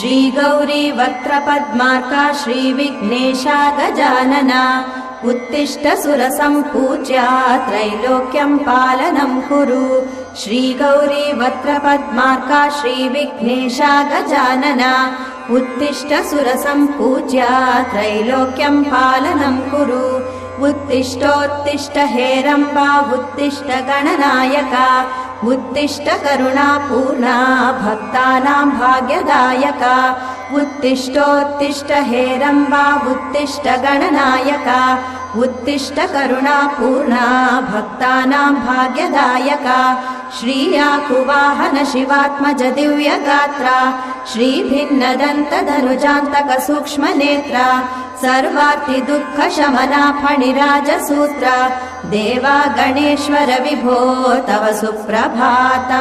श्रीगौरी वक्त्रपद्मार्का श्रीविघ्नेशा गजानना उत्तिष्ठ सुरसम्पूज्या त्रैलोक्यं पालनं कुरु श्रीगौरी वक्त्रपद्मार्का श्रीविघ्नेशा गजानना उत्तिष्ठ सुरसम्पूज्या त्रैलोक्यं पालनं कुरु उत्तिष्ठोत्तिष्ठ हेरम्बा उत्तिष्ठ गणनायका उत्तिष्ठ करुणापूर्णा भक्तानां भाग्यदायका उत्तिष्ठोत्तिष्ठ हेरम्बा उत्तिष्ठ गणनायका उत्तिष्ठ करुणापूर्णा भक्तानां भाग्यदायका श्रीयाकुवाहन शिवात्मज दिव्यगात्रा श्रीभिन्नदन्तधनुजान्तक सूक्ष्मनेत्रा सर्वार्ति दुःख शमना फणिराजसूत्रा देवा गणेश्वर विभो तव सुप्रभातम्।